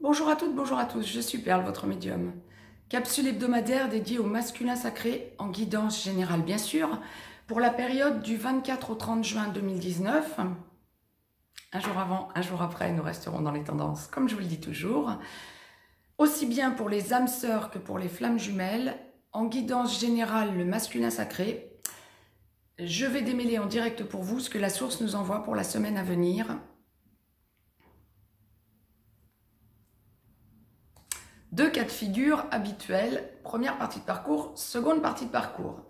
Bonjour à toutes, bonjour à tous, je suis Perle, votre médium. Capsule hebdomadaire dédiée au masculin sacré, en guidance générale bien sûr, pour la période du 24 au 30 juin 2019. Un jour avant, un jour après, nous resterons dans les tendances, comme je vous le dis toujours. Aussi bien pour les âmes sœurs que pour les flammes jumelles, en guidance générale, le masculin sacré. Je vais démêler en direct pour vous ce que la source nous envoie pour la semaine à venir. Deux cas de figure habituels, première partie de parcours, seconde partie de parcours.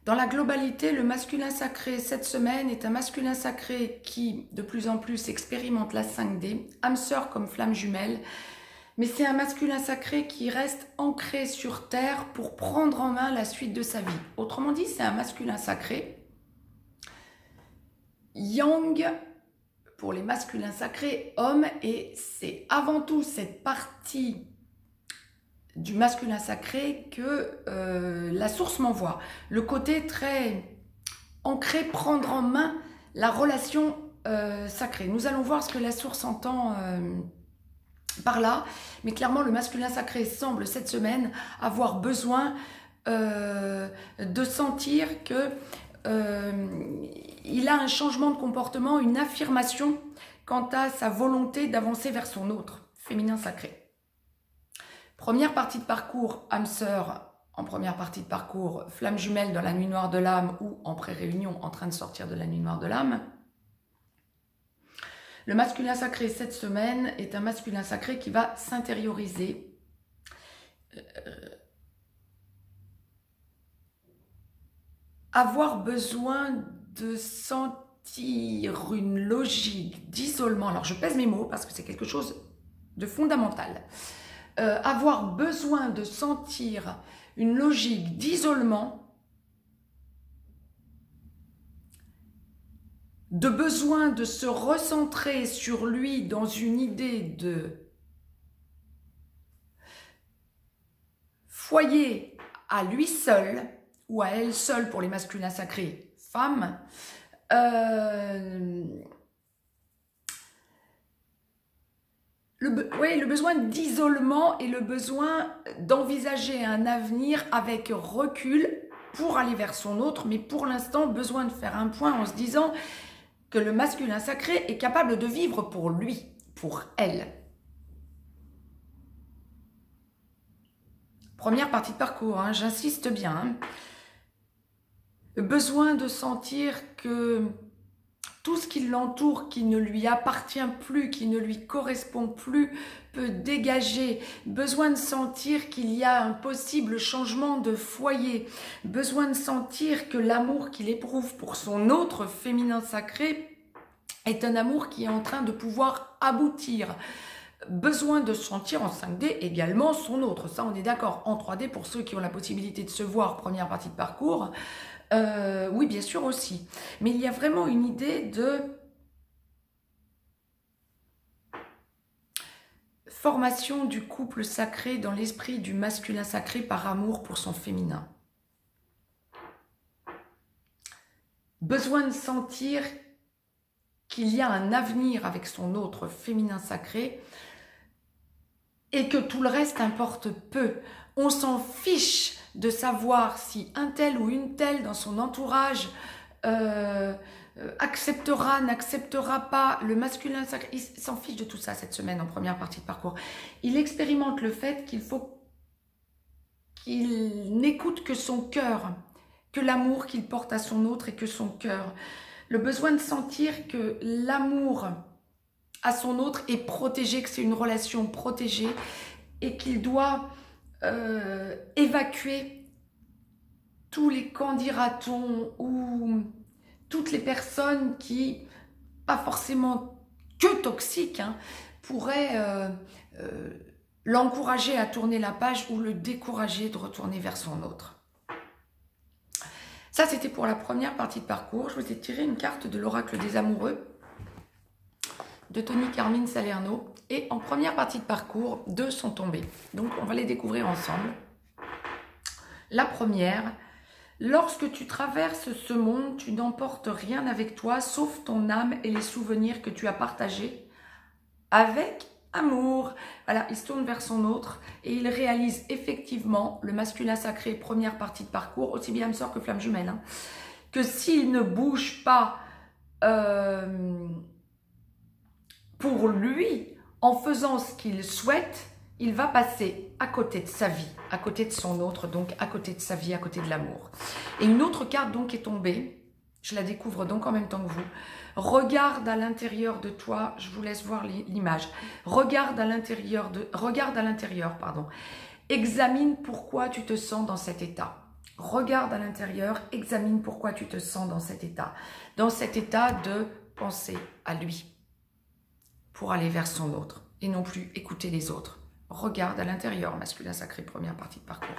Dans la globalité, le masculin sacré cette semaine est un masculin sacré qui, de plus en plus, expérimente la 5D, âme sœur comme flamme jumelle, mais c'est un masculin sacré qui reste ancré sur terre pour prendre en main la suite de sa vie. Autrement dit, c'est un masculin sacré yang pour les masculins sacrés, hommes, et c'est avant tout cette partie du masculin sacré que la source m'envoie. Le côté très ancré, prendre en main la relation sacrée. Nous allons voir ce que la source entend par là, mais clairement le masculin sacré semble cette semaine avoir besoin de sentir que il a un changement de comportement, une affirmation quant à sa volonté d'avancer vers son autre, féminin sacré. Première partie de parcours, âme sœur, en première partie de parcours, flamme jumelle dans la nuit noire de l'âme ou en pré-réunion en train de sortir de la nuit noire de l'âme. Le masculin sacré cette semaine est un masculin sacré qui va s'intérioriser, avoir besoin de sentir une logique d'isolement. Alors je pèse mes mots parce que c'est quelque chose de fondamental. Avoir besoin de sentir une logique d'isolement, de besoin de se recentrer sur lui dans une idée de foyer à lui seul, ou à elle seule pour les masculins sacrés femmes, le besoin d'isolement et le besoin d'envisager un avenir avec recul pour aller vers son autre, mais pour l'instant, besoin de faire un point en se disant que le masculin sacré est capable de vivre pour lui, pour elle. Première partie de parcours, hein, j'insiste bien. Hein. Le besoin de sentir que tout ce qui l'entoure, qui ne lui appartient plus, qui ne lui correspond plus, peut dégager. Besoin de sentir qu'il y a un possible changement de foyer. Besoin de sentir que l'amour qu'il éprouve pour son autre féminin sacré est un amour qui est en train de pouvoir aboutir. Besoin de sentir en 5D également son autre. Ça, on est d'accord. En 3D, pour ceux qui ont la possibilité de se voir, première partie de parcours, oui, bien sûr aussi. Mais il y a vraiment une idée de formation du couple sacré dans l'esprit du masculin sacré par amour pour son féminin. Besoin de sentir qu'il y a un avenir avec son autre féminin sacré et que tout le reste importe peu. On s'en fiche de savoir si un tel ou une telle dans son entourage acceptera, n'acceptera pas le masculin sacré. Il s'en fiche de tout ça cette semaine en première partie de parcours. Il expérimente le fait qu'il faut qu'il n'écoute que son cœur, que l'amour qu'il porte à son autre et que son cœur. Le besoin de sentir que l'amour à son autre est protégé, que c'est une relation protégée et qu'il doit évacuer tous les candidatons ou toutes les personnes qui, pas forcément que toxiques, hein, pourraient l'encourager à tourner la page ou le décourager de retourner vers son autre. Ça, c'était pour la première partie de parcours. Je vous ai tiré une carte de l'oracle des amoureux de Tony Carmine Salerno. Et en première partie de parcours, deux sont tombés. Donc, on va les découvrir ensemble. La première, Lorsque tu traverses ce monde, tu n'emportes rien avec toi, sauf ton âme et les souvenirs que tu as partagés avec amour. Voilà, il se tourne vers son autre et il réalise effectivement le masculin sacré, première partie de parcours, aussi bien âme sœur que flamme jumelle, hein, que s'il ne bouge pas pour lui, en faisant ce qu'il souhaite, il va passer à côté de sa vie, à côté de son autre, donc à côté de sa vie, à côté de l'amour. Et une autre carte donc est tombée, je la découvre donc en même temps que vous. Regarde à l'intérieur de toi, je vous laisse voir l'image. Regarde à l'intérieur, pardon. Examine pourquoi tu te sens dans cet état. Regarde à l'intérieur, examine pourquoi tu te sens dans cet état. Dans cet état de penser à lui pour aller vers son autre et non plus écouter les autres. Regarde à l'intérieur, masculin sacré, première partie de parcours.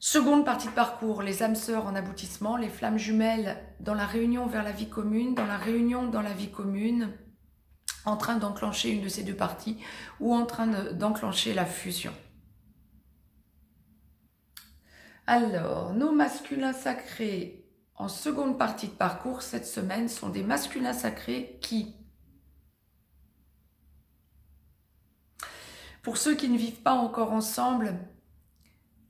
Seconde partie de parcours, les âmes sœurs en aboutissement, les flammes jumelles dans la réunion vers la vie commune, dans la réunion dans la vie commune, en train d'enclencher une de ces deux parties ou en train d'enclencher la fusion. Alors, nos masculins sacrés en seconde partie de parcours cette semaine sont des masculins sacrés qui, pour ceux qui ne vivent pas encore ensemble,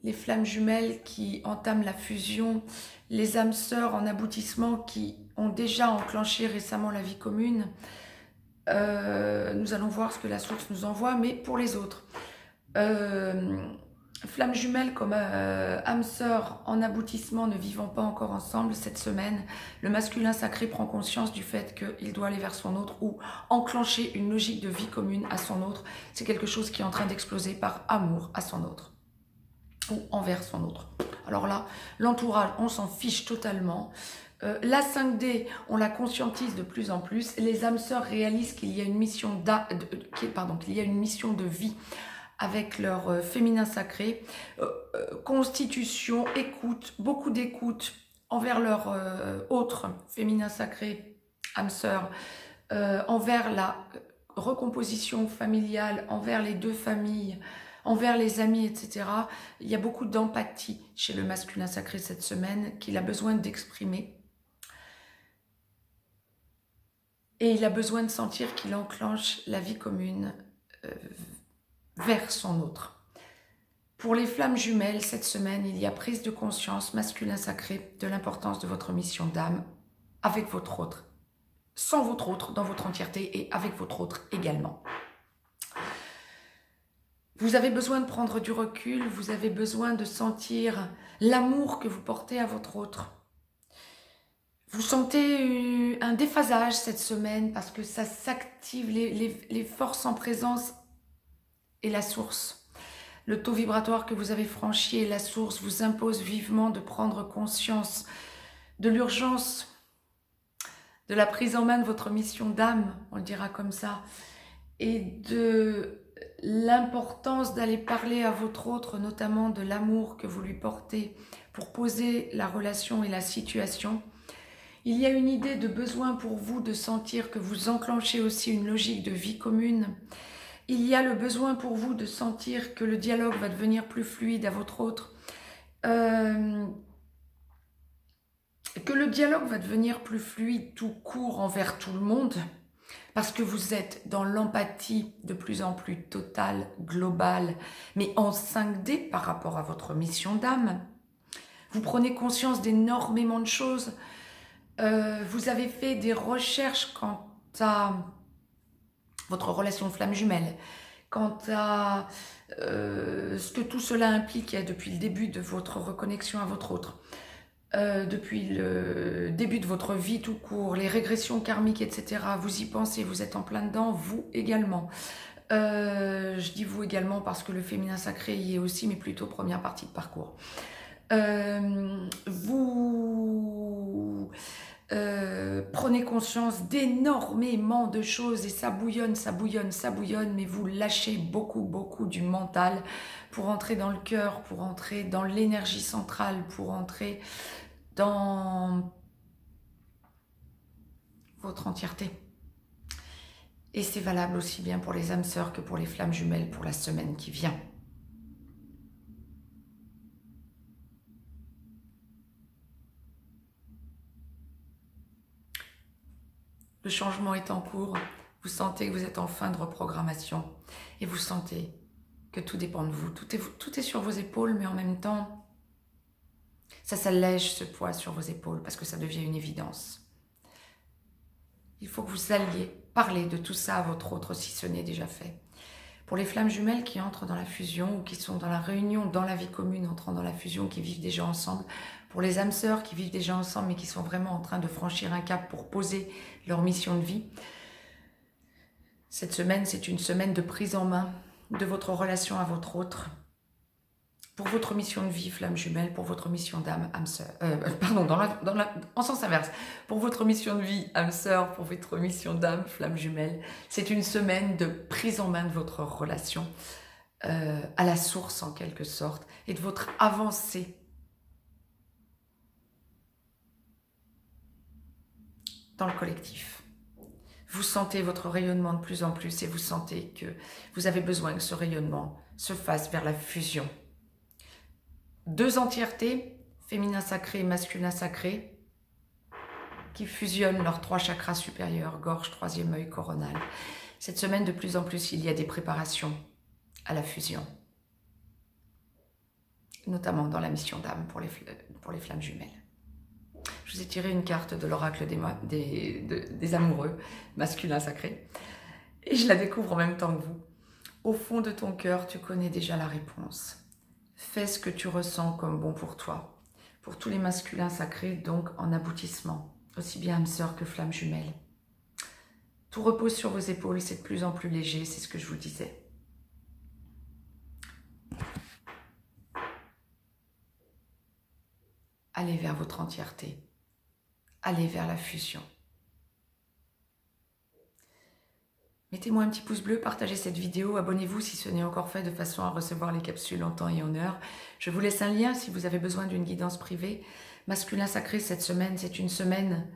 les flammes jumelles qui entament la fusion, les âmes sœurs en aboutissement qui ont déjà enclenché récemment la vie commune, nous allons voir ce que la source nous envoie, mais pour les autres. Flammes jumelles comme âmes sœurs en aboutissement ne vivant pas encore ensemble cette semaine, le masculin sacré prend conscience du fait qu'il doit aller vers son autre ou enclencher une logique de vie commune à son autre. C'est quelque chose qui est en train d'exploser par amour à son autre ou envers son autre. Alors là, l'entourage, on s'en fiche totalement. La 5D, on la conscientise de plus en plus. Les âmes sœurs réalisent qu'il y a une mission de vie avec leur féminin sacré, constitution, écoute, beaucoup d'écoute envers leur autre féminin sacré, âme sœur, envers la recomposition familiale, envers les deux familles, envers les amis, etc. Il y a beaucoup d'empathie chez le masculin sacré cette semaine qu'il a besoin d'exprimer. Et il a besoin de sentir qu'il enclenche la vie commune vers son autre. Pour les flammes jumelles, cette semaine, il y a prise de conscience, masculin sacré, de l'importance de votre mission d'âme avec votre autre, sans votre autre, dans votre entièreté et avec votre autre également. Vous avez besoin de prendre du recul, vous avez besoin de sentir l'amour que vous portez à votre autre. Vous sentez un déphasage cette semaine parce que ça s'active, les forces en présence et la source. Le taux vibratoire que vous avez franchi et la source vous impose vivement de prendre conscience de l'urgence, de la prise en main de votre mission d'âme, on le dira comme ça, et de l'importance d'aller parler à votre autre, notamment de l'amour que vous lui portez pour poser la relation et la situation. Il y a une idée de besoin pour vous de sentir que vous enclenchez aussi une logique de vie commune. Il y a le besoin pour vous de sentir que le dialogue va devenir plus fluide à votre autre. Que le dialogue va devenir plus fluide tout court envers tout le monde. Parce que vous êtes dans l'empathie de plus en plus totale, globale, mais en 5D par rapport à votre mission d'âme. Vous prenez conscience d'énormément de choses. Vous avez fait des recherches quant à votre relation de flamme jumelle, quant à ce que tout cela implique depuis le début de votre reconnexion à votre autre, depuis le début de votre vie tout court, les régressions karmiques, etc. Vous y pensez, vous êtes en plein dedans, vous également. Je dis vous également parce que le féminin sacré y est aussi, mais plutôt première partie de parcours. Vous prenez conscience d'énormément de choses et ça bouillonne, ça bouillonne, ça bouillonne, mais vous lâchez beaucoup du mental pour entrer dans le cœur, pour entrer dans l'énergie centrale, pour entrer dans votre entièreté. Et c'est valable aussi bien pour les âmes sœurs que pour les flammes jumelles pour la semaine qui vient. Le changement est en cours. Vous sentez que vous êtes en fin de reprogrammation. Et vous sentez que tout dépend de vous. Tout est sur vos épaules, mais en même temps, ça s'allège ce poids sur vos épaules parce que ça devient une évidence. Il faut que vous alliez parler de tout ça à votre autre si ce n'est déjà fait. Pour les flammes jumelles qui entrent dans la fusion ou qui sont dans la réunion, dans la vie commune, entrant dans la fusion, qui vivent déjà ensemble. Pour les âmes sœurs qui vivent déjà ensemble mais qui sont vraiment en train de franchir un cap pour poser leur mission de vie. Cette semaine, c'est une semaine de prise en main de votre relation à votre autre. Pour votre mission de vie, flamme jumelle, pour votre mission d'âme, âme sœur, pardon, en sens inverse, pour votre mission de vie, âme sœur, pour votre mission d'âme, flamme jumelle, c'est une semaine de prise en main de votre relation à la source en quelque sorte, et de votre avancée dans le collectif. Vous sentez votre rayonnement de plus en plus et vous sentez que vous avez besoin que ce rayonnement se fasse vers la fusion. Deux entièretés, féminin sacré et masculin sacré, qui fusionnent leurs trois chakras supérieurs, gorge, troisième œil, coronal. Cette semaine, de plus en plus, il y a des préparations à la fusion, notamment dans la mission d'âme pour les flammes jumelles. Je vous ai tiré une carte de l'oracle des amoureux, masculin sacré, et je la découvre en même temps que vous. Au fond de ton cœur, tu connais déjà la réponse. Fais ce que tu ressens comme bon pour toi. Pour tous les masculins sacrés, donc en aboutissement, aussi bien âme sœur que flamme jumelle. Tout repose sur vos épaules, c'est de plus en plus léger, c'est ce que je vous disais. Allez vers votre entièreté. Allez vers la fusion. Mettez-moi un petit pouce bleu, partagez cette vidéo, abonnez-vous si ce n'est encore fait de façon à recevoir les capsules en temps et en heure. Je vous laisse un lien si vous avez besoin d'une guidance privée. Masculin sacré, cette semaine, c'est une semaine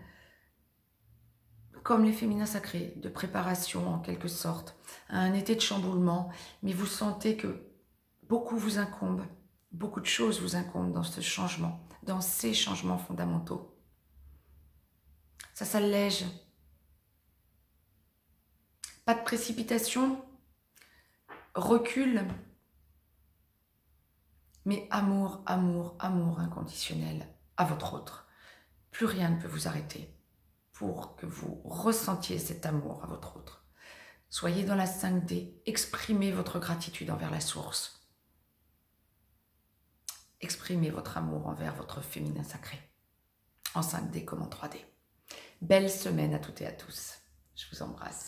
comme les féminins sacrés, de préparation en quelque sorte, à un été de chamboulement, mais vous sentez que beaucoup vous incombe, beaucoup de choses vous incombent dans ce changement, dans ces changements fondamentaux. Ça s'allège. Pas de précipitation, recul, mais amour, amour, amour inconditionnel à votre autre. Plus rien ne peut vous arrêter pour que vous ressentiez cet amour à votre autre. Soyez dans la 5D, exprimez votre gratitude envers la source. Exprimez votre amour envers votre féminin sacré, en 5D comme en 3D. Belle semaine à toutes et à tous. Je vous embrasse.